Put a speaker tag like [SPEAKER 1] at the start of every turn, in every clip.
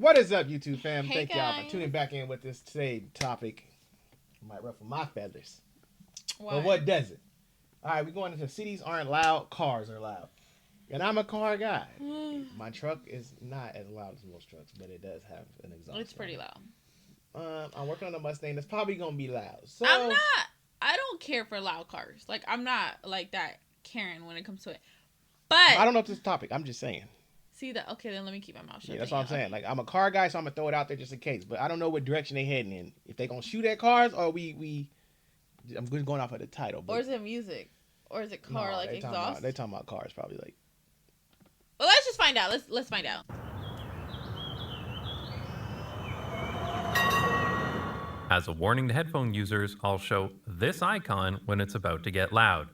[SPEAKER 1] What is up, YouTube fam?
[SPEAKER 2] Hey
[SPEAKER 1] Thank y'all for
[SPEAKER 2] guys.
[SPEAKER 1] tuning back in with this today topic. Might ruffle my feathers,
[SPEAKER 2] Why?
[SPEAKER 1] but what doesn't? All right, we're going into cities aren't loud, cars are loud, and I'm a car guy. My truck is not as loud as most trucks, but it does have an exhaust.
[SPEAKER 2] It's pretty loud.
[SPEAKER 1] I'm working on a Mustang that's probably gonna be loud. So
[SPEAKER 2] I'm not. I don't care for loud cars. Like I'm not like that Karen when it comes to it. But
[SPEAKER 1] I don't know if this is a topic. I'm just saying.
[SPEAKER 2] see that? Okay, then let me keep my mouth shut.
[SPEAKER 1] Yeah, that's what I'm saying. Like I'm a car guy, so I'm gonna throw it out there just in case. But I don't know what direction they heading in. If they gonna shoot at cars, or I'm just going off of the title. But
[SPEAKER 2] or is it music? Or is it car like exhaust?
[SPEAKER 1] They talking about cars, probably like.
[SPEAKER 2] Well, let's just find out. Let's find out.
[SPEAKER 3] As a warning to headphone users, I'll show this icon when it's about to get loud.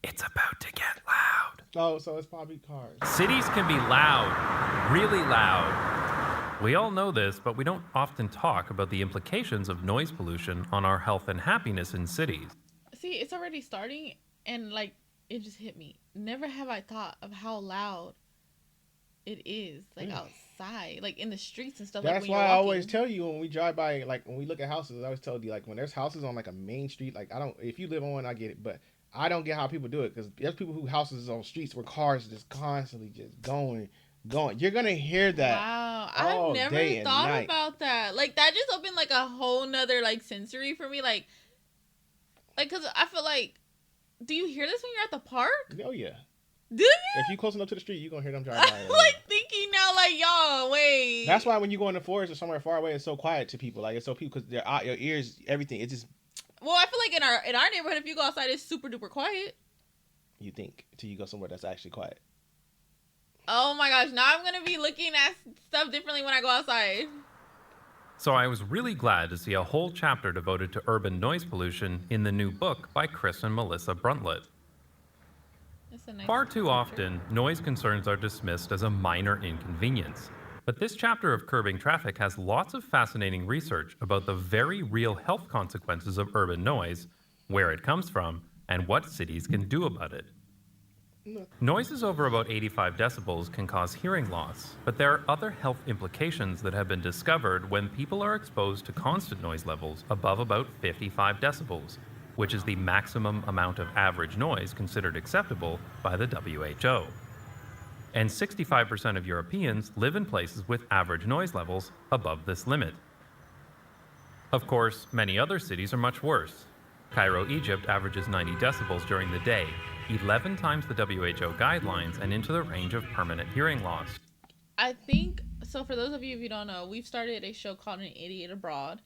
[SPEAKER 3] It's about to get loud.
[SPEAKER 1] Oh, so it's probably cars.
[SPEAKER 3] Cities can be loud, really loud. We all know this, but we don't often talk about the implications of noise pollution on our health and happiness in cities.
[SPEAKER 2] See, it's already starting, and like it just hit me. Never have I thought of how loud it is, like outside, like in the streets and stuff.
[SPEAKER 1] That's
[SPEAKER 2] like,
[SPEAKER 1] why I always tell you when we drive by, like when we look at houses, I always tell you like when there's houses on like a main street, like if you live on one, I get it, but I don't get how people do it because there's people who houses on streets where cars just constantly just going. You're gonna hear that.
[SPEAKER 2] Wow, I've never thought about that. Like that just opened like a whole nother like sensory for me, like because I feel like, do you hear this when you're at the park?
[SPEAKER 1] Oh yeah.
[SPEAKER 2] Do you?
[SPEAKER 1] If you close enough to the street, you're gonna hear them driving by.
[SPEAKER 2] I'm like thinking now, like y'all, wait.
[SPEAKER 1] That's why when you go in the forest or somewhere far away, it's so quiet to people. Like it's so people because your ears, everything. It's just.
[SPEAKER 2] Well, I feel like in our neighborhood, if you go outside, it's super duper quiet.
[SPEAKER 1] You think till you go somewhere that's actually quiet.
[SPEAKER 2] Oh my gosh! Now I'm gonna be looking at stuff differently when I go outside.
[SPEAKER 3] So I was really glad to see a whole chapter devoted to urban noise pollution in the new book by Chris and Melissa Bruntlett. Far too often, noise concerns are dismissed as a minor inconvenience. But this chapter of Curbing Traffic has lots of fascinating research about the very real health consequences of urban noise, where it comes from, and what cities can do about it. Noises over about 85 decibels can cause hearing loss, but there are other health implications that have been discovered when people are exposed to constant noise levels above about 55 decibels, which is the maximum amount of average noise considered acceptable by the WHO. And 65% of Europeans live in places with average noise levels above this limit. Of course, many other cities are much worse. Cairo, Egypt averages 90 decibels during the day, 11 times the WHO guidelines and into the range of permanent hearing loss.
[SPEAKER 2] I think, so for those of you if you don't know, we've started a show called An Idiot Abroad,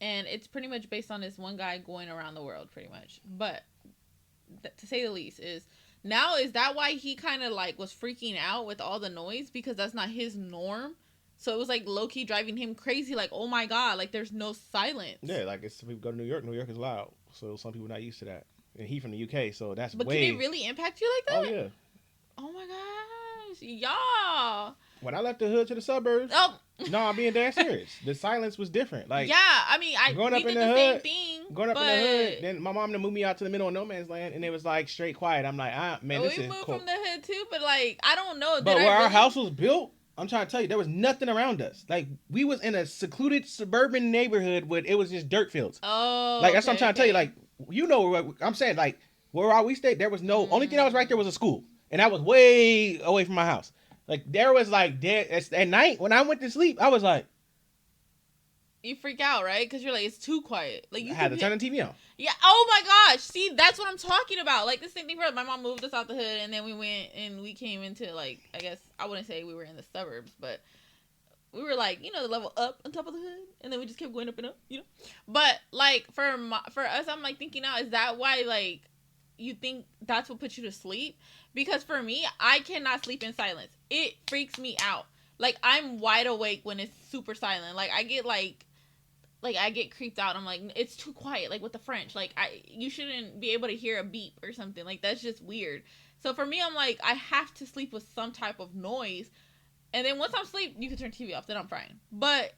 [SPEAKER 2] and it's pretty much based on this one guy going around the world pretty much. But to say the least is that why he kind of like was freaking out with all the noise, because that's not his norm? So it was like low-key driving him crazy, like, oh my god, like there's no silence.
[SPEAKER 1] Yeah, like it's people go to New York is loud, so some people are not used to that. And he from the UK, so that's
[SPEAKER 2] but
[SPEAKER 1] way...
[SPEAKER 2] can it really impact you like that?
[SPEAKER 1] Oh yeah.
[SPEAKER 2] Oh my gosh, y'all.
[SPEAKER 1] When I left the hood to the suburbs, no, I'm being dead serious. The silence was different. Like,
[SPEAKER 2] yeah, I mean,
[SPEAKER 1] growing up
[SPEAKER 2] we
[SPEAKER 1] in
[SPEAKER 2] did
[SPEAKER 1] the
[SPEAKER 2] the
[SPEAKER 1] hood,
[SPEAKER 2] same thing.
[SPEAKER 1] Growing up in the hood, then my mom moved me out to the middle of no man's land, and it was like straight quiet. I'm like, man, this is
[SPEAKER 2] we moved
[SPEAKER 1] cool.
[SPEAKER 2] from the hood too, but like, I don't know.
[SPEAKER 1] But where our house was built, I'm trying to tell you, there was nothing around us. Like, we was in a secluded suburban neighborhood where it was just dirt fields.
[SPEAKER 2] Oh,
[SPEAKER 1] like that's what I'm trying to tell you. Like, you know what I'm saying? Like, where we stayed, there was no only thing that was right there was a school, and that was way away from my house. Like, there was like at night when I went to sleep, I was like,
[SPEAKER 2] you freak out, right? Because you're like, it's too quiet. Like,
[SPEAKER 1] you had to turn the TV on.
[SPEAKER 2] Yeah. Oh my gosh. See, that's what I'm talking about. Like, the same thing for my mom moved us out the hood, and then we went and we came into, like, I guess I wouldn't say we were in the suburbs, but we were like, you know, the level up on top of the hood, and then we just kept going up and up, you know. But like for us, I'm like thinking now, is that why like you think that's what puts you to sleep? Because for me, I cannot sleep in silence. It freaks me out. Like, I'm wide awake when it's super silent. Like, I get I get creeped out. I'm like, it's too quiet. Like with the French, like you shouldn't be able to hear a beep or something. Like, that's just weird. So for me, I'm like, I have to sleep with some type of noise. And then once I'm asleep, you can turn TV off. Then I'm fine. But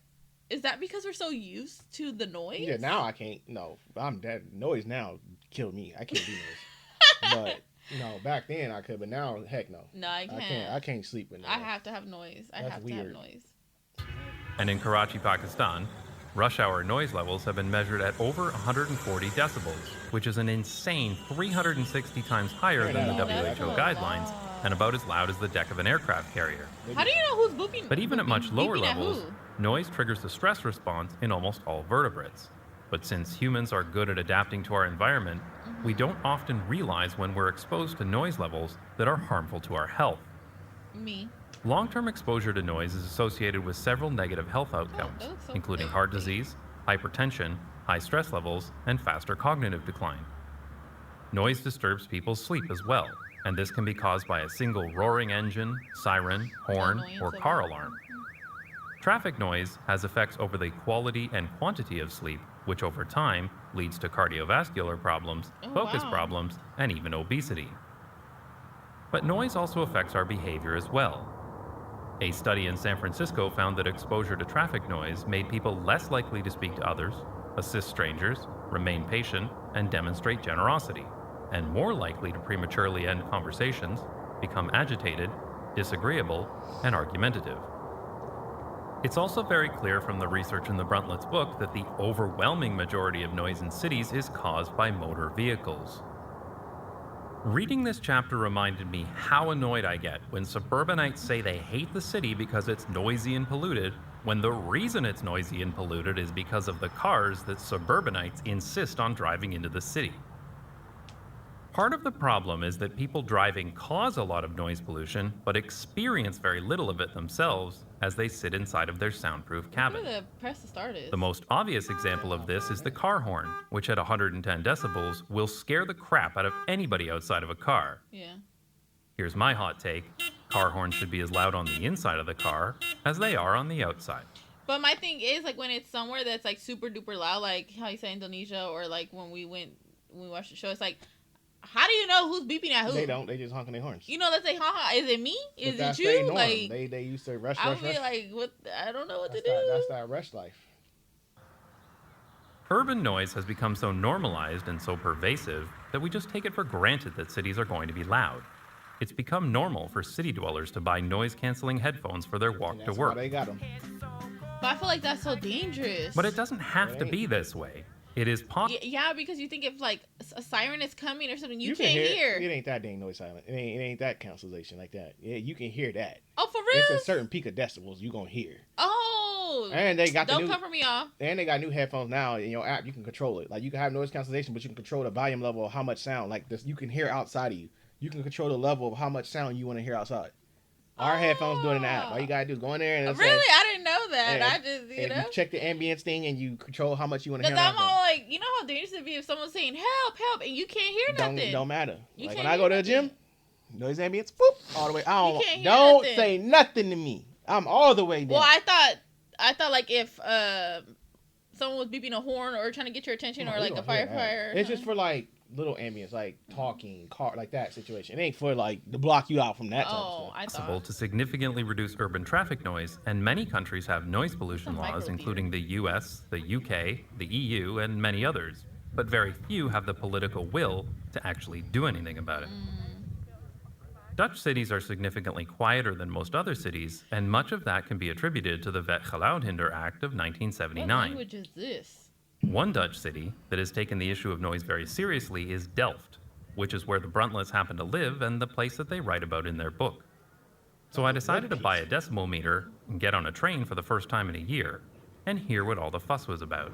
[SPEAKER 2] is that because we're so used to the noise?
[SPEAKER 1] Yeah, now I can't. No, I'm dead. Noise now killed me. I can't do noise. But back then I could. But now, heck no.
[SPEAKER 2] No, I can't.
[SPEAKER 1] I can't sleep with noise.
[SPEAKER 2] I have to have noise. I have to have noise.
[SPEAKER 3] And in Karachi, Pakistan, rush hour noise levels have been measured at over 140 decibels, which is an insane 360 times higher
[SPEAKER 1] Turn
[SPEAKER 3] than
[SPEAKER 1] that
[SPEAKER 3] the
[SPEAKER 1] off.
[SPEAKER 2] That's
[SPEAKER 3] WHO
[SPEAKER 2] a
[SPEAKER 3] guidelines
[SPEAKER 2] lot.
[SPEAKER 3] and about as loud as the deck of an aircraft carrier.
[SPEAKER 2] How do you know who's booping?
[SPEAKER 3] But even at much lower
[SPEAKER 2] beeping at
[SPEAKER 3] levels,
[SPEAKER 2] who?
[SPEAKER 3] noise triggers the stress response in almost all vertebrates. But since humans are good at adapting to our environment, we don't often realize when we're exposed to noise levels that are harmful to our health.
[SPEAKER 2] Me.
[SPEAKER 3] Long-term exposure to noise is associated with several negative health outcomes,
[SPEAKER 2] that looks so
[SPEAKER 3] including
[SPEAKER 2] good.
[SPEAKER 3] heart disease, hypertension, high stress levels, and faster cognitive decline. Noise disturbs people's sleep as well, and this can be caused by a single roaring engine, siren, horn,
[SPEAKER 2] Annoyance
[SPEAKER 3] or
[SPEAKER 2] of
[SPEAKER 3] car
[SPEAKER 2] it.
[SPEAKER 3] alarm. Traffic noise has effects over the quality and quantity of sleep, which over time leads to cardiovascular problems,
[SPEAKER 2] Oh,
[SPEAKER 3] focus
[SPEAKER 2] wow.
[SPEAKER 3] problems, and even obesity. But noise also affects our behavior as well. A study in San Francisco found that exposure to traffic noise made people less likely to speak to others, assist strangers, remain patient, and demonstrate generosity, and more likely to prematurely end conversations, become agitated, disagreeable, and argumentative. It's also very clear from the research in the Bruntlets book that the overwhelming majority of noise in cities is caused by motor vehicles. Reading this chapter reminded me how annoyed I get when suburbanites say they hate the city because it's noisy and polluted, when the reason it's noisy and polluted is because of the cars that suburbanites insist on driving into the city. Part of the problem is that people driving cause a lot of noise pollution, but experience very little of it themselves as they sit inside of their soundproof cabin.
[SPEAKER 2] Where the press to start is.
[SPEAKER 3] The most obvious example of this is the car horn, which at 110 decibels will scare the crap out of anybody outside of a car.
[SPEAKER 2] Yeah.
[SPEAKER 3] Here's my hot take. Car horns should be as loud on the inside of the car as they are on the outside.
[SPEAKER 2] But my thing is, like, when it's somewhere that's like super duper loud, like how you say Indonesia, or like when we watched the show, it's like, how do you know who's beeping at who?
[SPEAKER 1] They don't. They just honking their horns.
[SPEAKER 2] You know, let's say, haha, is it me? Is
[SPEAKER 1] But that's
[SPEAKER 2] it
[SPEAKER 1] their
[SPEAKER 2] you?
[SPEAKER 1] norm.
[SPEAKER 2] Like,
[SPEAKER 1] they used to rush,
[SPEAKER 2] I
[SPEAKER 1] rush,
[SPEAKER 2] would be
[SPEAKER 1] rush.
[SPEAKER 2] like, what? I don't know what
[SPEAKER 1] That's
[SPEAKER 2] to do.
[SPEAKER 1] that's that rush life.
[SPEAKER 3] Urban noise has become so normalized and so pervasive that we just take it for granted that cities are going to be loud. It's become normal for city dwellers to buy noise-canceling headphones for their walk
[SPEAKER 1] And
[SPEAKER 3] to
[SPEAKER 1] that's
[SPEAKER 3] work.
[SPEAKER 1] why they got them.
[SPEAKER 2] But I feel like that's so dangerous.
[SPEAKER 3] But it doesn't have
[SPEAKER 1] It
[SPEAKER 3] to
[SPEAKER 1] ain't.
[SPEAKER 3] be this way. It is possible.
[SPEAKER 2] Yeah, because you think if like a siren is coming or something, you
[SPEAKER 1] can
[SPEAKER 2] can't
[SPEAKER 1] It.
[SPEAKER 2] hear.
[SPEAKER 1] It ain't that dang noise silent. It ain't that cancellation like that. Yeah, you can hear that.
[SPEAKER 2] Oh, for real?
[SPEAKER 1] It's a certain peak of decibels you gonna hear.
[SPEAKER 2] Oh.
[SPEAKER 1] And they got the
[SPEAKER 2] Don't
[SPEAKER 1] new.
[SPEAKER 2] cover me off.
[SPEAKER 1] And they got new headphones now in your app. You can control it. Like you can have noise cancellation, but you can control the volume level of how much sound. Like this, you can hear outside of you. You can control the level of how much sound you want to hear outside. Our headphones do it in the app. All you gotta do is go in there and it'll
[SPEAKER 2] Really?
[SPEAKER 1] say,
[SPEAKER 2] I didn't know that.
[SPEAKER 1] and-
[SPEAKER 2] I just, you
[SPEAKER 1] and
[SPEAKER 2] know.
[SPEAKER 1] you check the ambience thing and you control how much you want to hear.
[SPEAKER 2] Because
[SPEAKER 1] on
[SPEAKER 2] I'm
[SPEAKER 1] the
[SPEAKER 2] all like, you know how dangerous it'd be if someone's saying help, help, and you can't hear
[SPEAKER 1] headphone.
[SPEAKER 2] nothing.
[SPEAKER 1] Don't matter.
[SPEAKER 2] You
[SPEAKER 1] Like
[SPEAKER 2] can't
[SPEAKER 1] when I go to
[SPEAKER 2] hear
[SPEAKER 1] the gym,
[SPEAKER 2] nothing.
[SPEAKER 1] noise ambience, boop, all the way. I
[SPEAKER 2] You can't hear
[SPEAKER 1] don't
[SPEAKER 2] nothing.
[SPEAKER 1] say nothing to me. I'm all the way down.
[SPEAKER 2] Well, I thought like if someone was beeping a horn or trying to get your attention,
[SPEAKER 1] No,
[SPEAKER 2] or
[SPEAKER 1] we
[SPEAKER 2] like a
[SPEAKER 1] don't hear that.
[SPEAKER 2] firefighter.
[SPEAKER 1] It's just for like little ambience, like talking, car, like that situation. It ain't for like to block you out from that type of
[SPEAKER 2] Oh,
[SPEAKER 1] stuff.
[SPEAKER 2] I
[SPEAKER 3] Possible
[SPEAKER 2] thought.
[SPEAKER 3] to significantly reduce urban traffic noise, and many countries have noise pollution
[SPEAKER 2] It's a
[SPEAKER 3] laws,
[SPEAKER 2] microtheater.
[SPEAKER 3] including the US, the UK, the EU, and many others. But very few have the political will to actually do anything about it. Dutch cities are significantly quieter than most other cities, and much of that can be attributed to the Wet Geluidhinder Act of
[SPEAKER 2] What
[SPEAKER 3] 1979.
[SPEAKER 2] language is this?
[SPEAKER 3] One Dutch city that has taken the issue of noise very seriously is Delft, which is where the Bruntlets happen to live and the place that they write about in their book. So I decided to buy a decibel meter and get on a train for the first time in a year and hear what all the fuss was about.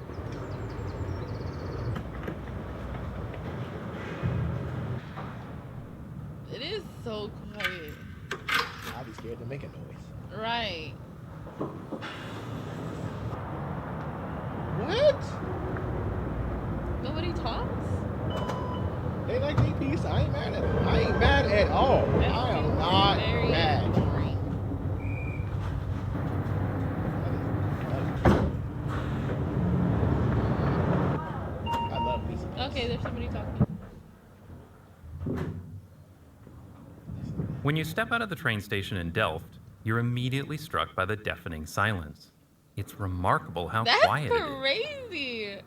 [SPEAKER 2] It is so quiet.
[SPEAKER 1] I'll be scared to make a noise.
[SPEAKER 2] Right.
[SPEAKER 1] What?
[SPEAKER 2] Nobody talks?
[SPEAKER 1] They like their piece. I ain't mad at them. I ain't mad at all. I am not
[SPEAKER 2] Very
[SPEAKER 1] mad.
[SPEAKER 2] boring.
[SPEAKER 1] I love pieces.
[SPEAKER 2] Okay, there's somebody talking.
[SPEAKER 3] When you step out of the train station in Delft, you're immediately struck by the deafening silence. It's remarkable how
[SPEAKER 2] That's
[SPEAKER 3] quiet it is.
[SPEAKER 2] crazy.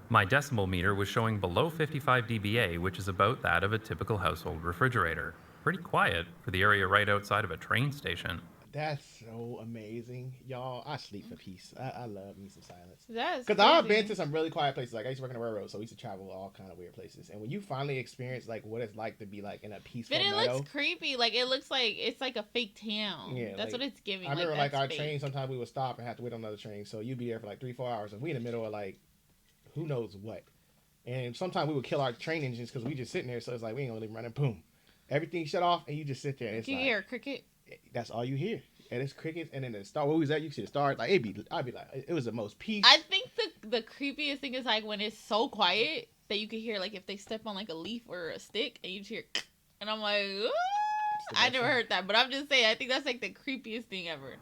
[SPEAKER 3] My decibel meter was showing below 55 dBA, which is about that of a typical household refrigerator. pretty quiet for the area right outside of a train station.
[SPEAKER 1] That's so amazing, y'all. I sleep for peace. I love me some silence.
[SPEAKER 2] That's
[SPEAKER 1] Cause I've been
[SPEAKER 2] crazy.
[SPEAKER 1] to some really quiet places. Like I used to work on the railroad, so we used to travel all kind of weird places. And when you finally experience like what it's like to be like in a peaceful
[SPEAKER 2] But it
[SPEAKER 1] meadow,
[SPEAKER 2] looks creepy. Like it looks like it's like a fake town.
[SPEAKER 1] yeah,
[SPEAKER 2] That's
[SPEAKER 1] like
[SPEAKER 2] what it's giving.
[SPEAKER 1] I remember
[SPEAKER 2] like
[SPEAKER 1] like our
[SPEAKER 2] that's
[SPEAKER 1] train.
[SPEAKER 2] fake.
[SPEAKER 1] Sometimes we would stop and have to wait on another train, so you'd be there for like 3-4 hours, and we in the middle of like who knows what. And sometimes we would kill our train engines because we just sitting there. So it's like we ain't gonna leave running. Boom, everything shut off, and you just sit there. And it's
[SPEAKER 2] Can you
[SPEAKER 1] like
[SPEAKER 2] hear a cricket?
[SPEAKER 1] that's all you hear. And it's crickets, and then the star. Where we was at, you see the stars. Like I'd be like, it was the most peace.
[SPEAKER 2] I think the creepiest thing is like when it's so quiet that you can hear like if they step on like a leaf or a stick and you just hear, and I'm like, "Ooh." I never heard that, but I'm just saying I think that's like the creepiest thing ever.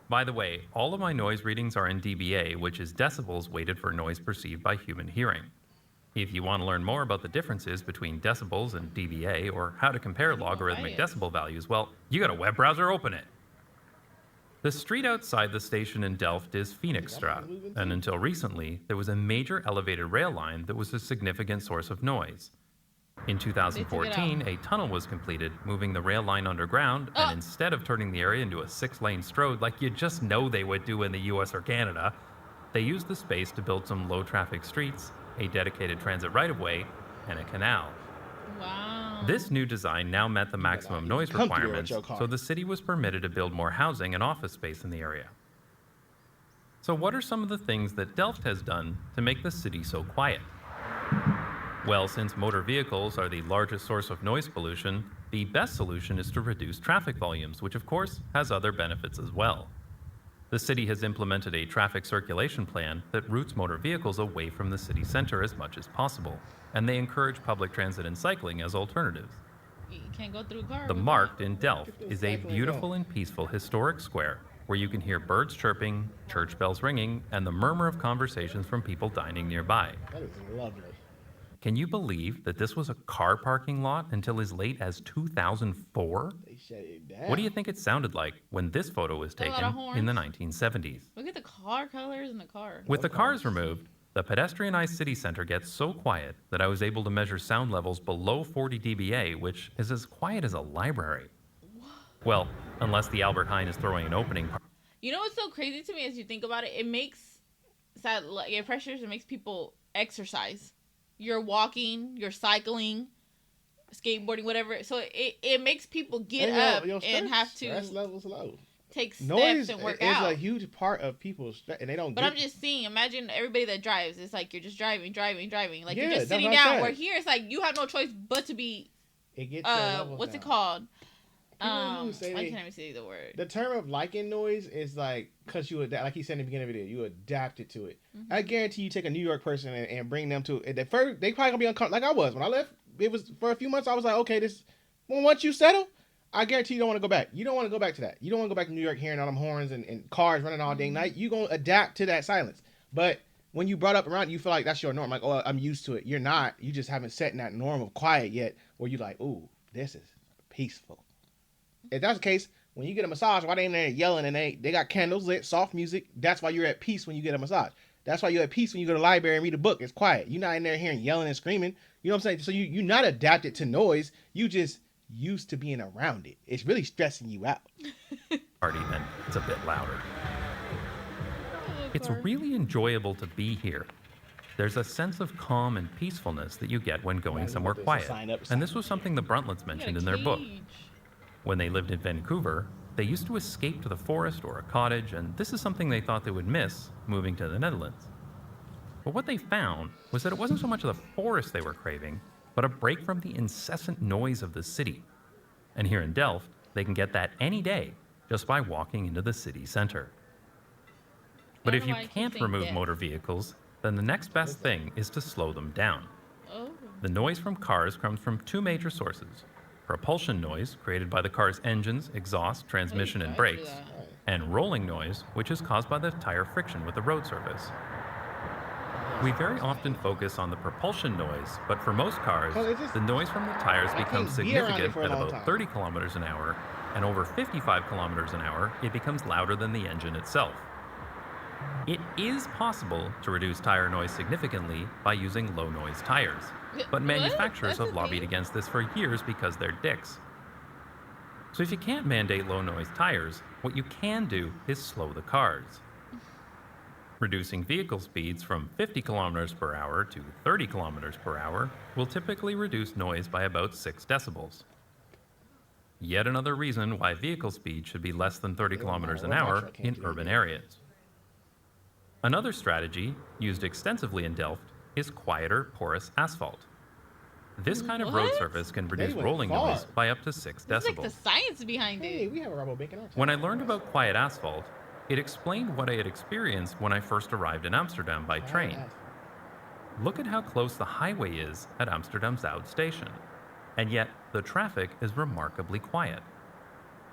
[SPEAKER 3] By the way, all of my noise readings are in dBA, which is decibels weighted for noise perceived by human hearing. If you want to learn more about the differences between decibels and dBA, or how to compare logarithmic decibel values, well, you got a web browser, open it. The street outside the station in Delft is Phoenixstraat, and until recently, there was a major elevated rail line that was a significant source of noise. In 2014, a tunnel was completed, moving the rail line underground, and instead of turning the area into a 6-lane stroad like you just know they would do in the US or Canada, they used the space to build some low-traffic streets, a dedicated transit right-of-way, and a canal.
[SPEAKER 2] Wow.
[SPEAKER 3] This new design now met the maximum noise requirements, so the city was permitted to build more housing and office space in the area. So what are some of the things that Delft has done to make the city so quiet? Well, since motor vehicles are the largest source of noise pollution, the best solution is to reduce traffic volumes, which of course has other benefits as well. The city has implemented a traffic circulation plan that routes motor vehicles away from the city center as much as possible, and they encourage public transit and cycling as alternatives.
[SPEAKER 2] You can't go through a car.
[SPEAKER 3] The Markt in Delft is a beautiful and peaceful historic square where you can hear birds chirping, church bells ringing, and the murmur of conversations from people dining nearby.
[SPEAKER 1] That is lovely.
[SPEAKER 3] Can you believe that this was a car parking lot until as late as 2004?
[SPEAKER 1] They shut it down.
[SPEAKER 3] What do you think it sounded like when this photo was
[SPEAKER 2] A lot
[SPEAKER 3] taken
[SPEAKER 2] of horns.
[SPEAKER 3] in the 1970s?
[SPEAKER 2] Look at the car colors in the car.
[SPEAKER 3] With the cars removed, the pedestrianized city center gets so quiet that I was able to measure sound levels below 40 dBA, which is as quiet as a library. Well, unless the Albert Heijn is throwing an opening party.
[SPEAKER 2] You know what's so crazy to me as you think about it? It makes it pressures. It makes people exercise. You're walking, you're cycling, skateboarding, whatever. So it makes people get up and have to
[SPEAKER 1] stress levels low.
[SPEAKER 2] take steps
[SPEAKER 1] Noise
[SPEAKER 2] and work
[SPEAKER 1] is
[SPEAKER 2] out.
[SPEAKER 1] a huge part of people's stress, and they don't.
[SPEAKER 2] But I'm just saying, imagine everybody that drives. It's like you're just driving. Like
[SPEAKER 1] Yeah,
[SPEAKER 2] you're just
[SPEAKER 1] that's
[SPEAKER 2] sitting
[SPEAKER 1] what I'm
[SPEAKER 2] down.
[SPEAKER 1] saying.
[SPEAKER 2] Where here it's like you have no choice but to be.
[SPEAKER 1] It gets your levels
[SPEAKER 2] What's it
[SPEAKER 1] down.
[SPEAKER 2] called?
[SPEAKER 1] People who say
[SPEAKER 2] Why
[SPEAKER 1] they-
[SPEAKER 2] can't I even say the word?
[SPEAKER 1] The term of liking noise is like because you adapt, like he said in the beginning of the video, you adapted to it. I guarantee you take a New York person and bring them to it. At first, they probably gonna be uncomfortable. Like I was when I left. It was for a few months. I was like, okay, this. Well, once you settle, I guarantee you don't want to go back. You don't want to go back to that. You don't want to go back to New York hearing all them horns and cars running all day and night. You gonna adapt to that silence. But when you brought up around, you feel like that's your norm. Like, oh, I'm used to it. You're not. You just haven't set in that norm of quiet yet, where you like, ooh, this is peaceful. If that's the case, when you get a massage, why they in there yelling and they got candles lit, soft music? That's why you're at peace when you get a massage. That's why you're at peace when you go to the library and read a book. It's quiet. You're not in there hearing yelling and screaming. You know what I'm saying? So you're not adapted to noise. You just used to being around it. It's really stressing you out.
[SPEAKER 3] Party, then it's a bit louder. It's really enjoyable to be here. There's a sense of calm and peacefulness that you get when going somewhere quiet. And this was something the Bruntlets mentioned in their book. When they lived in Vancouver, they used to escape to the forest or a cottage, and this is something they thought they would miss moving to the Netherlands. But what they found was that it wasn't so much the forest they were craving, but a break from the incessant noise of the city. And here in Delft, they can get that any day just by walking into the city center. But if you can't remove motor vehicles, then the next best thing is to slow them down.
[SPEAKER 2] Oh.
[SPEAKER 3] The noise from cars comes from two major sources: propulsion noise, created by the car's engines, exhaust, transmission, and brakes, and rolling noise, which is caused by the tire friction with the road surface. We very often focus on the propulsion noise, but for most cars, the noise from the tires becomes significant at about 30 kilometers an hour, and over 55 kilometers an hour, it becomes louder than the engine itself. It is possible to reduce tire noise significantly by using low noise tires, but
[SPEAKER 2] What?
[SPEAKER 3] manufacturers
[SPEAKER 2] That's
[SPEAKER 3] have
[SPEAKER 2] a
[SPEAKER 3] lobbied
[SPEAKER 2] thing?
[SPEAKER 3] against this for years because they're dicks. So if you can't mandate low noise tires, what you can do is slow the cars. Reducing vehicle speeds from 50 kilometers per hour to 30 kilometers per hour will typically reduce noise by about 6 decibels. Yet another reason why vehicle speed should be less than 30
[SPEAKER 1] It don't matter
[SPEAKER 3] kilometers an
[SPEAKER 1] what my
[SPEAKER 3] hour
[SPEAKER 1] truck can't
[SPEAKER 3] in
[SPEAKER 1] do, they
[SPEAKER 3] urban
[SPEAKER 1] get.
[SPEAKER 3] areas. Another strategy, used extensively in Delft, is quieter porous asphalt. This kind of road
[SPEAKER 2] What?
[SPEAKER 3] surface can
[SPEAKER 1] They
[SPEAKER 3] reduce
[SPEAKER 1] went
[SPEAKER 3] rolling
[SPEAKER 1] far.
[SPEAKER 3] noise by up to 6
[SPEAKER 2] This is like the
[SPEAKER 3] decibels.
[SPEAKER 2] science behind
[SPEAKER 1] Hey,
[SPEAKER 2] it.
[SPEAKER 1] we have a rubber bank in our
[SPEAKER 3] When I
[SPEAKER 1] town.
[SPEAKER 3] learned about quiet asphalt, it explained what I had experienced when I first arrived in Amsterdam by
[SPEAKER 1] Quiet
[SPEAKER 3] train.
[SPEAKER 1] asphalt.
[SPEAKER 3] Look at how close the highway is at Amsterdam Zuid station, and yet the traffic is remarkably quiet.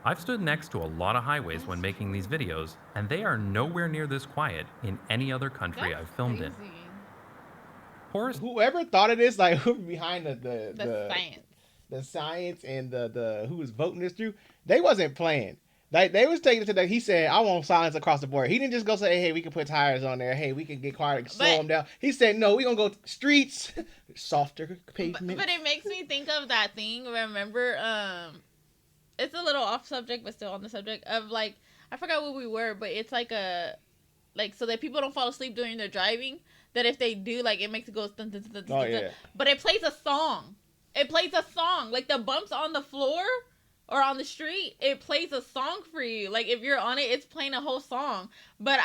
[SPEAKER 3] I've stood next to a lot of highways when
[SPEAKER 2] That's
[SPEAKER 3] making these videos, and they are nowhere near this quiet in any other country
[SPEAKER 2] That's
[SPEAKER 3] I've filmed in.
[SPEAKER 2] crazy.
[SPEAKER 3] Porous
[SPEAKER 1] Whoever thought of this, like who behind
[SPEAKER 2] The science.
[SPEAKER 1] the science and the who was voting this through, they wasn't playing. They was taking it to that. He said, "I want silence across the board." He didn't just go say, "Hey, we can put tires on there. Hey, we can get quiet, slow
[SPEAKER 2] But
[SPEAKER 1] them down." He said, "No, we gonna go streets, softer pavement."
[SPEAKER 2] but it makes me think of that thing. Remember, it's a little off subject, but still on the subject of like I forgot what we were, but it's like a like so that people don't fall asleep during their driving. That if they do, like it makes it go. Dun, dun, dun, dun,
[SPEAKER 1] Oh
[SPEAKER 2] dun, dun.
[SPEAKER 1] yeah,
[SPEAKER 2] But it plays a song. It plays a song. Like the bumps on the floor or on the street, it plays a song for you. Like if you're on it, it's playing a whole song. But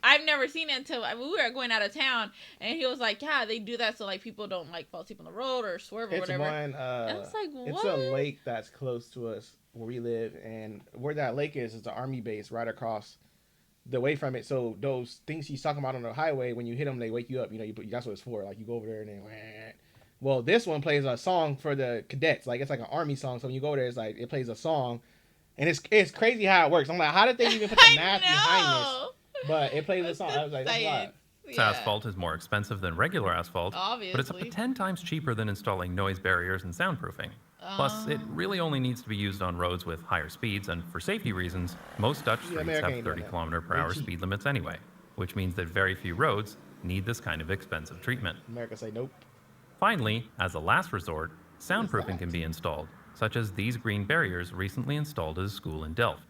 [SPEAKER 2] I've never seen it until we were going out of town, and he was like, "Yeah, they do that so like people don't like fall asleep on the road or swerve or
[SPEAKER 1] it's
[SPEAKER 2] whatever."
[SPEAKER 1] one.
[SPEAKER 2] And I was like, "What?"
[SPEAKER 1] It's a lake that's close to us where we live, and where that lake is the army base right across the way from it. So those things he's talking about on the highway, when you hit them, they wake you up. You know, that's what it's for. Like you go over there and then, well, this one plays a song for the cadets. Like it's like an army song. So when you go there, it's like it plays a song, and it's crazy how it works. I'm like, how did they even put the math behind this? But it plays a song. I was like, that's wild.
[SPEAKER 3] asphalt is more expensive than regular asphalt, but it's up to
[SPEAKER 2] Obviously.
[SPEAKER 3] 10 times cheaper than installing noise barriers and soundproofing. Plus, it really only needs to be used on roads with higher speeds, and for safety reasons, most Dutch streets
[SPEAKER 1] America
[SPEAKER 3] have
[SPEAKER 1] ain't doing
[SPEAKER 3] 30
[SPEAKER 1] that.
[SPEAKER 3] kilometer per
[SPEAKER 1] They
[SPEAKER 3] hour
[SPEAKER 1] cheap.
[SPEAKER 3] speed limits anyway, which means that very few roads need this kind of expensive treatment.
[SPEAKER 1] America say nope.
[SPEAKER 3] Finally, as a last resort,
[SPEAKER 1] What is
[SPEAKER 3] soundproofing
[SPEAKER 1] that?
[SPEAKER 3] can be installed, such as these green barriers recently installed at a school in Delft.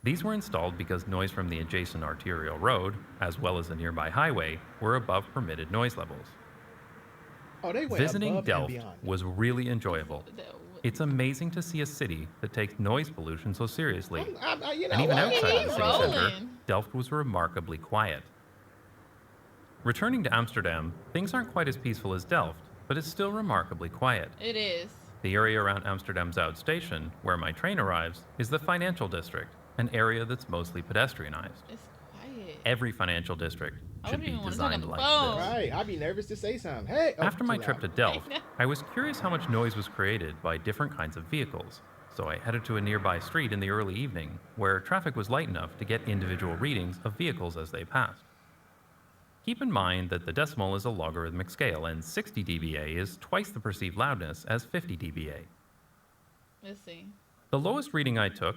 [SPEAKER 3] These were installed because noise from the adjacent arterial road, as well as the nearby highway, were above permitted noise levels.
[SPEAKER 1] Oh, they went
[SPEAKER 3] Visiting
[SPEAKER 1] above and
[SPEAKER 3] Delft
[SPEAKER 1] beyond.
[SPEAKER 3] was really enjoyable. It's amazing to see a city that takes noise pollution so seriously.
[SPEAKER 1] You know,
[SPEAKER 3] And even
[SPEAKER 1] what?
[SPEAKER 3] outside of the
[SPEAKER 2] He's
[SPEAKER 3] city center,
[SPEAKER 2] rolling.
[SPEAKER 3] Delft was remarkably quiet. Returning to Amsterdam, things aren't quite as peaceful as Delft, but it's still remarkably quiet.
[SPEAKER 2] It is.
[SPEAKER 3] The area around Amsterdam Zuid station, where my train arrives, is the financial district, an area that's mostly pedestrianized.
[SPEAKER 2] It's quiet.
[SPEAKER 3] Every financial district
[SPEAKER 2] I
[SPEAKER 3] should
[SPEAKER 2] wouldn't
[SPEAKER 3] be
[SPEAKER 2] even wanna talk on
[SPEAKER 3] designed
[SPEAKER 2] the
[SPEAKER 3] like
[SPEAKER 2] phone.
[SPEAKER 3] this.
[SPEAKER 1] Right, I'd be nervous to say something. Hey, oh,
[SPEAKER 3] After my
[SPEAKER 1] too
[SPEAKER 3] trip to
[SPEAKER 1] loud.
[SPEAKER 3] Delft, I was curious how much noise was created by different kinds of vehicles. So I headed to a nearby street in the early evening where traffic was light enough to get individual readings of vehicles as they passed. Keep in mind that the decimal is a logarithmic scale and 60 dBA is twice the perceived loudness as 50 dBA.
[SPEAKER 2] Let's see.
[SPEAKER 3] The lowest reading I took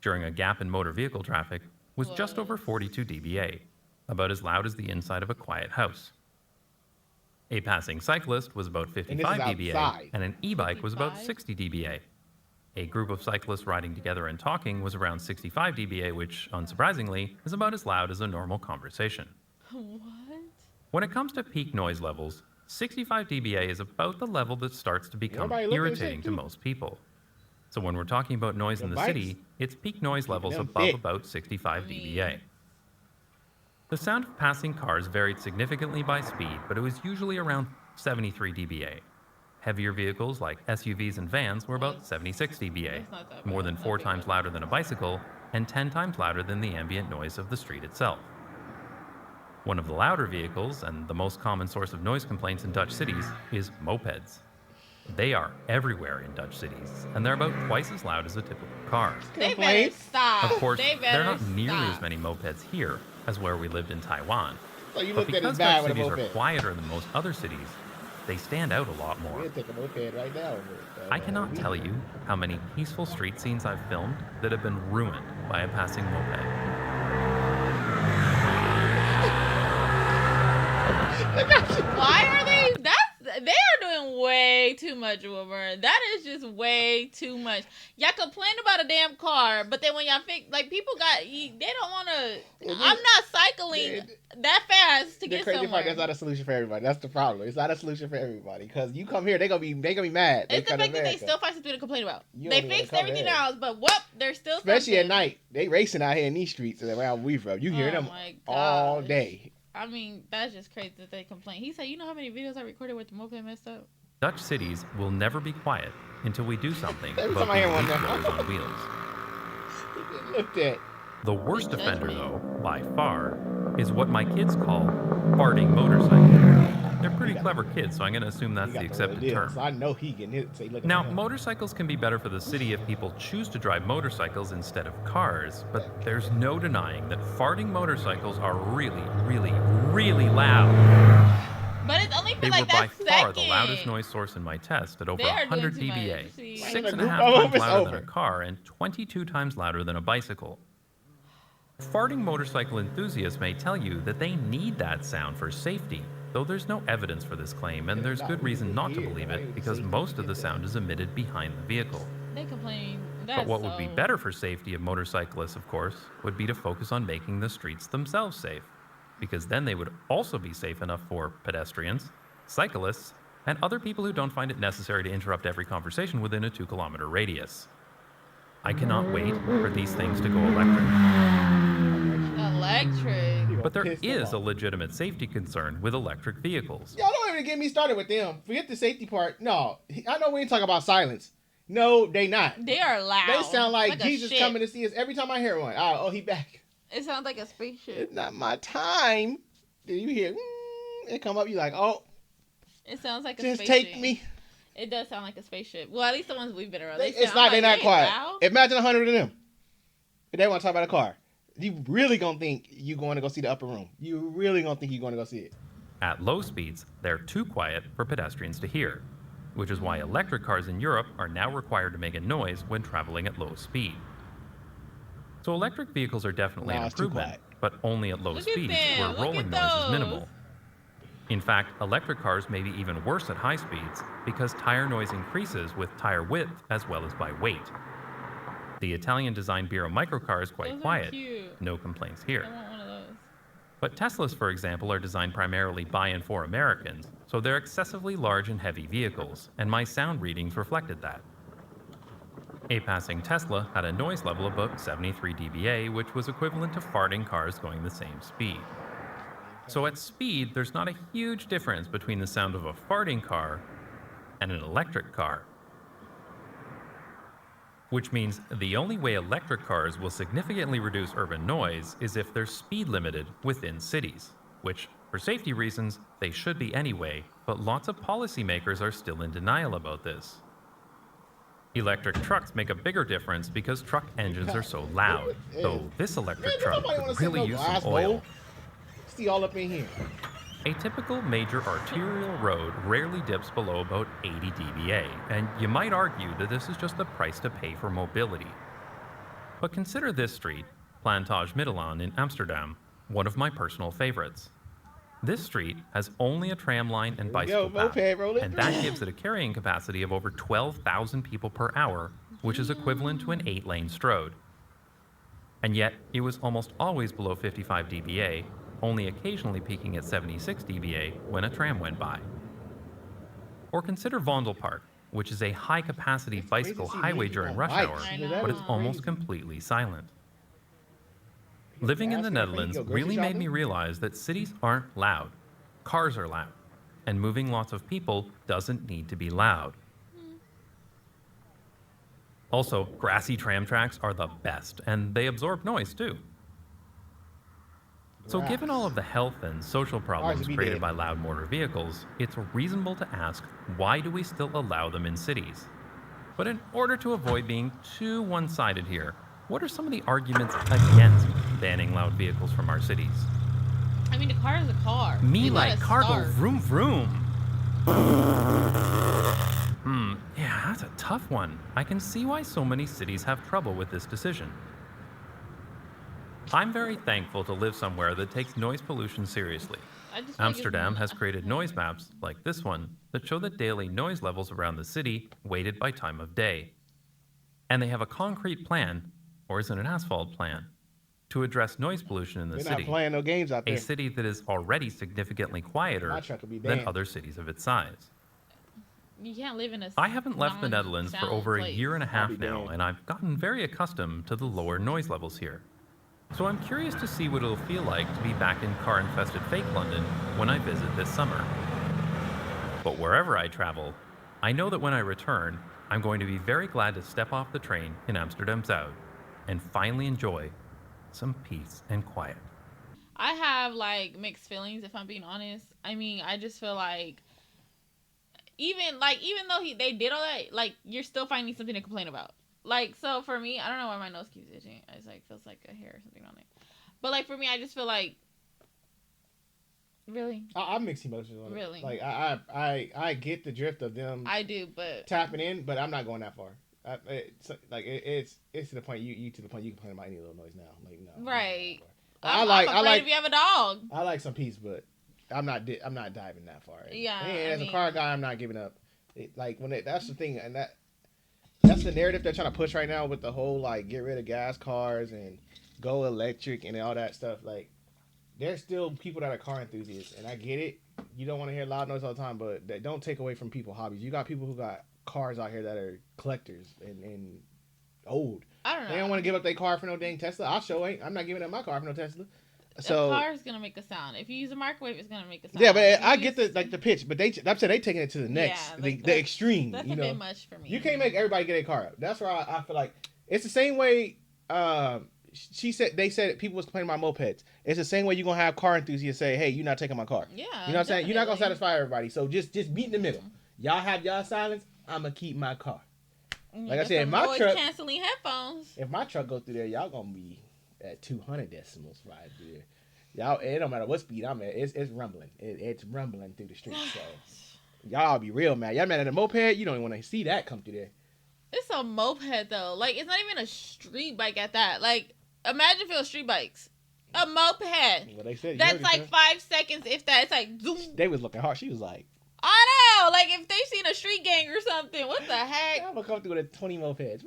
[SPEAKER 3] during a gap in motor vehicle traffic was just over 42 dBA, about as loud as the inside of a quiet house. A passing cyclist was about 55 dBA,
[SPEAKER 1] outside.
[SPEAKER 3] and an e-bike was about
[SPEAKER 2] 55?
[SPEAKER 3] 60 dBA. A group of cyclists riding together and talking was around 65 dBA, which, unsurprisingly, is about as loud as a normal conversation.
[SPEAKER 2] What?
[SPEAKER 3] When it comes to peak noise levels, 65 dBA is about the level that starts to become
[SPEAKER 1] Everybody looking at
[SPEAKER 3] irritating
[SPEAKER 1] shit,
[SPEAKER 3] to
[SPEAKER 1] too.
[SPEAKER 3] most people. So when we're talking about noise in the
[SPEAKER 1] bikes,
[SPEAKER 3] city, it's peak noise levels
[SPEAKER 1] them
[SPEAKER 3] above
[SPEAKER 1] thick.
[SPEAKER 3] about 65
[SPEAKER 2] I mean-
[SPEAKER 3] dBA. The sound of passing cars varied significantly by speed, but it was usually around 73 dBA. Heavier vehicles like SUVs and vans were about 76 dBA,
[SPEAKER 2] That's not that
[SPEAKER 3] more
[SPEAKER 2] bad.
[SPEAKER 3] than
[SPEAKER 2] Not
[SPEAKER 3] 4
[SPEAKER 2] bad.
[SPEAKER 3] times louder than a bicycle and 10 times louder than the ambient noise of the street itself. One of the louder vehicles, and the most common source of noise complaints in Dutch cities, is mopeds. They are everywhere in Dutch cities, and they're about twice as loud as a typical car.
[SPEAKER 2] They better
[SPEAKER 1] Complaints?
[SPEAKER 2] stop.
[SPEAKER 3] Of course,
[SPEAKER 2] they
[SPEAKER 3] there are
[SPEAKER 2] better
[SPEAKER 3] not nearly
[SPEAKER 2] stop.
[SPEAKER 3] as many mopeds here as where we lived in Taiwan.
[SPEAKER 1] So you
[SPEAKER 3] But
[SPEAKER 1] looked at
[SPEAKER 3] because
[SPEAKER 1] his bag
[SPEAKER 3] Dutch
[SPEAKER 1] with a
[SPEAKER 3] cities are
[SPEAKER 1] moped.
[SPEAKER 3] quieter than most other cities, they stand out a lot more.
[SPEAKER 1] We'll take a moped right now.
[SPEAKER 3] I cannot tell you how many peaceful street scenes I've filmed that have been ruined by a passing moped.
[SPEAKER 2] Why are they? They are doing way too much, Wilbur. That is just way too much. Y'all complain about a damn car, but then when y'all think like people they don't want to. I'm not cycling that fast to get somewhere. The crazy part,
[SPEAKER 1] that's not a solution for everybody. That's the problem. It's not a solution for everybody because you come here, they gonna be mad.
[SPEAKER 2] It's the fact that they still find something to complain about. They fixed everything else, but they're still.
[SPEAKER 1] Especially
[SPEAKER 2] something.
[SPEAKER 1] at night, they racing out here in these streets around we from. You hear them all day.
[SPEAKER 2] I mean, that's just crazy that they complain. He said, you know how many videos I recorded with the moped messed up?
[SPEAKER 3] Dutch cities will never be quiet until we do something about the wheels on wheels.
[SPEAKER 1] Looked at.
[SPEAKER 3] The worst offender, though, by far, is what my kids call farting motorcycles. They're pretty clever kids, so I'm going to assume that's the accepted term.
[SPEAKER 1] So I know he getting it. So
[SPEAKER 3] now, motorcycles can be better for the city if people choose to drive motorcycles instead of cars, but there's no denying that farting motorcycles are really, really, really loud.
[SPEAKER 2] But it's only for
[SPEAKER 3] they
[SPEAKER 2] like
[SPEAKER 3] were by
[SPEAKER 2] that
[SPEAKER 3] far
[SPEAKER 2] second.
[SPEAKER 3] the loudest noise source in my test at over 100 dBA, 6.5 times louder than a car and 22 times louder than a bicycle. Farting motorcycle enthusiasts may tell you that they need that sound for safety, though there's no evidence for this claim, and there's good reason not to believe it because most of the sound is emitted behind the vehicle.
[SPEAKER 2] They complain.
[SPEAKER 3] But what would be better for safety of motorcyclists, of course, would be to focus on making the streets themselves safe, because then they would also be safe enough for pedestrians, cyclists, and other people who don't find it necessary to interrupt every conversation within a 2-kilometer radius. I cannot wait for these things to go electric. But there is a legitimate safety concern with electric vehicles.
[SPEAKER 1] Y'all don't even get me started with them. Forget the safety part. No, I know we ain't talking about silence. No, they not.
[SPEAKER 2] They are loud.
[SPEAKER 1] They sound like Jesus coming to see us every time I hear one. Oh, he back.
[SPEAKER 2] It sounds like a spaceship.
[SPEAKER 1] It's not my time. Then you hear it come up. You like, oh.
[SPEAKER 2] It sounds like a
[SPEAKER 1] spaceship. Just take me.
[SPEAKER 2] It does sound like a spaceship. Well, at least the ones we've been around.
[SPEAKER 1] They're not quiet. Loud. Imagine 100 of them. If they want to talk about a car. You really gonna think you going to go see the upper room. You really gonna think you're going to go see it.
[SPEAKER 3] At low speeds, they're too quiet for pedestrians to hear, which is why electric cars in Europe are now required to make a noise when traveling at low speed. So electric vehicles are definitely an improvement, but only at low speeds where rolling noise is minimal. In fact, electric cars may be even worse at high speeds because tire noise increases with tire width as well as by weight. The Italian-designed Biro microcar is quite quiet. No complaints here.
[SPEAKER 2] I want one of those.
[SPEAKER 3] But Teslas, for example, are designed primarily by and for Americans, so they're excessively large and heavy vehicles, and my sound readings reflected that. A passing Tesla had a noise level of about 73 dBA, which was equivalent to farting cars going the same speed. So at speed, there's not a huge difference between the sound of a farting car and an electric car. Which means the only way electric cars will significantly reduce urban noise is if they're speed limited within cities, which, for safety reasons, they should be anyway, but lots of policymakers are still in denial about this. Electric trucks make a bigger difference because truck engines are so loud, though this electric truck could really use some oil.
[SPEAKER 1] See all up in here.
[SPEAKER 3] A typical major arterial road rarely dips below about 80 dBA, and you might argue that this is just the price to pay for mobility. But consider this street, Plantage Middelaan in Amsterdam, one of my personal favorites. This street has only a tram line and bicycle path, and that gives it a carrying capacity of over 12,000 people per hour, which is equivalent to an 8-lane strode. And yet, it was almost always below 55 dBA, only occasionally peaking at 76 dBA when a tram went by. Or consider Vondelpark, which is a high-capacity bicycle highway during rush hour, but it's almost completely silent. Living in the Netherlands really made me realize that cities aren't loud. Cars are loud, and moving lots of people doesn't need to be loud. Also, grassy tram tracks are the best, and they absorb noise too. So given all of the health and social problems created by loud motor vehicles, it's reasonable to ask, why do we still allow them in cities? But in order to avoid being too one-sided here, what are some of the arguments against banning loud vehicles from our cities?
[SPEAKER 2] I mean, a car is a car.
[SPEAKER 3] Me like cargo vroom vroom. Yeah, that's a tough one. I can see why so many cities have trouble with this decision. I'm very thankful to live somewhere that takes noise pollution seriously.
[SPEAKER 2] I just feel like
[SPEAKER 3] Amsterdam has created noise maps, like this one, that show the daily noise levels around the city, weighted by time of day. And they have a concrete plan, or is it an asphalt plan, to address noise pollution in the
[SPEAKER 1] We're not
[SPEAKER 3] city.
[SPEAKER 1] playing no games out
[SPEAKER 3] A
[SPEAKER 1] there.
[SPEAKER 3] city that is already significantly
[SPEAKER 1] My
[SPEAKER 3] quieter
[SPEAKER 1] truck will be
[SPEAKER 3] than
[SPEAKER 1] damned.
[SPEAKER 3] other cities of its size.
[SPEAKER 2] you can't live in a.
[SPEAKER 3] I haven't left the Netherlands for
[SPEAKER 2] non-sound
[SPEAKER 3] over a
[SPEAKER 2] place.
[SPEAKER 3] year and a half
[SPEAKER 1] be
[SPEAKER 3] now,
[SPEAKER 1] damned.
[SPEAKER 3] and I've gotten very accustomed to the lower noise levels here. So I'm curious to see what it'll feel like to be back in car-infested fake London when I visit this summer. But wherever I travel, I know that when I return, I'm going to be very glad to step off the train in Amsterdam Zuid and finally enjoy some peace and quiet.
[SPEAKER 2] I have like mixed feelings, if I'm being honest. I mean, I just feel like even though they did all that, like, you're still finding something to complain about. Like, so for me, I don't know why my nose keeps itching. It's like feels like a hair or something on it. But like for me, I just feel like really,
[SPEAKER 1] I'm mixed emotions on it.
[SPEAKER 2] Really?
[SPEAKER 1] Like I get the drift of them
[SPEAKER 2] I do, but
[SPEAKER 1] tapping in, but I'm not going that far. It's to the point you to the point you complain about any little noise now. Like no.
[SPEAKER 2] right.
[SPEAKER 1] I'm
[SPEAKER 2] I'm afraid
[SPEAKER 1] like
[SPEAKER 2] if you have a dog.
[SPEAKER 1] I like some peace, but I'm not diving that far.
[SPEAKER 2] Yeah,
[SPEAKER 1] And
[SPEAKER 2] I
[SPEAKER 1] as
[SPEAKER 2] mean-
[SPEAKER 1] a car guy, I'm not giving up. That's the thing, and that's the narrative they're trying to push right now with the whole like get rid of gas cars and go electric and all that stuff. Like there's still people that are car enthusiasts, and I get it. You don't want to hear loud noise all the time, but that don't take away from people's hobbies. You got people who got cars out here that are collectors and old.
[SPEAKER 2] I don't know.
[SPEAKER 1] They don't want to give up their car for no dang Tesla. I'm not giving up my car for no Tesla.
[SPEAKER 2] The
[SPEAKER 1] So
[SPEAKER 2] car is gonna make a sound. If you use a microwave, it's gonna make a sound.
[SPEAKER 1] yeah, but
[SPEAKER 2] If
[SPEAKER 1] I
[SPEAKER 2] you
[SPEAKER 1] get
[SPEAKER 2] use-
[SPEAKER 1] the pitch, but I'm saying they taking it to the next,
[SPEAKER 2] Yeah, like,
[SPEAKER 1] the extreme.
[SPEAKER 2] That's
[SPEAKER 1] you
[SPEAKER 2] a
[SPEAKER 1] know,
[SPEAKER 2] bit much for me.
[SPEAKER 1] you can't make everybody get a car up. That's why I feel like it's the same way. They said people was complaining about mopeds. It's the same way you're gonna have car enthusiasts say, "Hey, you're not taking my car."
[SPEAKER 2] Yeah,
[SPEAKER 1] You know what I'm saying? You're not gonna
[SPEAKER 2] definitely.
[SPEAKER 1] satisfy everybody. So just meet in the middle. Y'all have y'all silence. I'm gonna keep my car. Like I said,
[SPEAKER 2] some
[SPEAKER 1] my
[SPEAKER 2] noise
[SPEAKER 1] truck-
[SPEAKER 2] canceling headphones.
[SPEAKER 1] If my truck go through there, y'all gonna be at 200 decimals right there. Y'all, it don't matter what speed I'm at. It's rumbling. It's rumbling through the streets. So y'all be real mad. Y'all mad at a moped? You don't even want to see that come through there.
[SPEAKER 2] It's a moped though. Like, it's not even a street bike at that. Like, imagine if it was street bikes. A moped.
[SPEAKER 1] Well, they said
[SPEAKER 2] That's like 5 seconds, if that. It's like zoom.
[SPEAKER 1] They was looking hard. She was like,
[SPEAKER 2] I know. Like, if they seen a street gang or something, what the heck?
[SPEAKER 1] I'm gonna come through with 20 mopeds.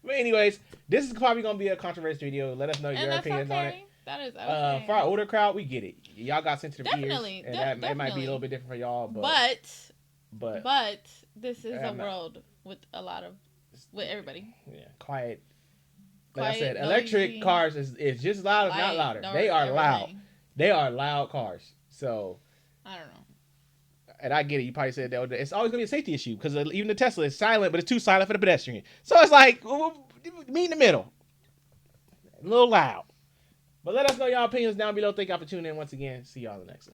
[SPEAKER 1] But anyways, this is probably gonna be a controversial video. Let us know your
[SPEAKER 2] And that's
[SPEAKER 1] opinions on it.
[SPEAKER 2] okay. That is okay.
[SPEAKER 1] For our older crowd, we get it. Y'all got sensitive
[SPEAKER 2] Definitely,
[SPEAKER 1] ears, and that it might be
[SPEAKER 2] definitely.
[SPEAKER 1] a little bit different for y'all.
[SPEAKER 2] But this is a
[SPEAKER 1] I'm not-
[SPEAKER 2] world with everybody.
[SPEAKER 1] Yeah, quiet. Like I
[SPEAKER 2] Quiet,
[SPEAKER 1] said, electric
[SPEAKER 2] noisy,
[SPEAKER 1] cars is just loud, if not
[SPEAKER 2] light,
[SPEAKER 1] louder.
[SPEAKER 2] dark,
[SPEAKER 1] They are loud.
[SPEAKER 2] everything.
[SPEAKER 1] They are loud cars. So,
[SPEAKER 2] I don't know.
[SPEAKER 1] and I get it. You probably said that it's always gonna be a safety issue because even the Tesla is silent, but it's too silent for the pedestrian. So it's like meet in the middle, a little loud. But let us know y'all opinions down below. Thank y'all for tuning in once again. See y'all in the next one.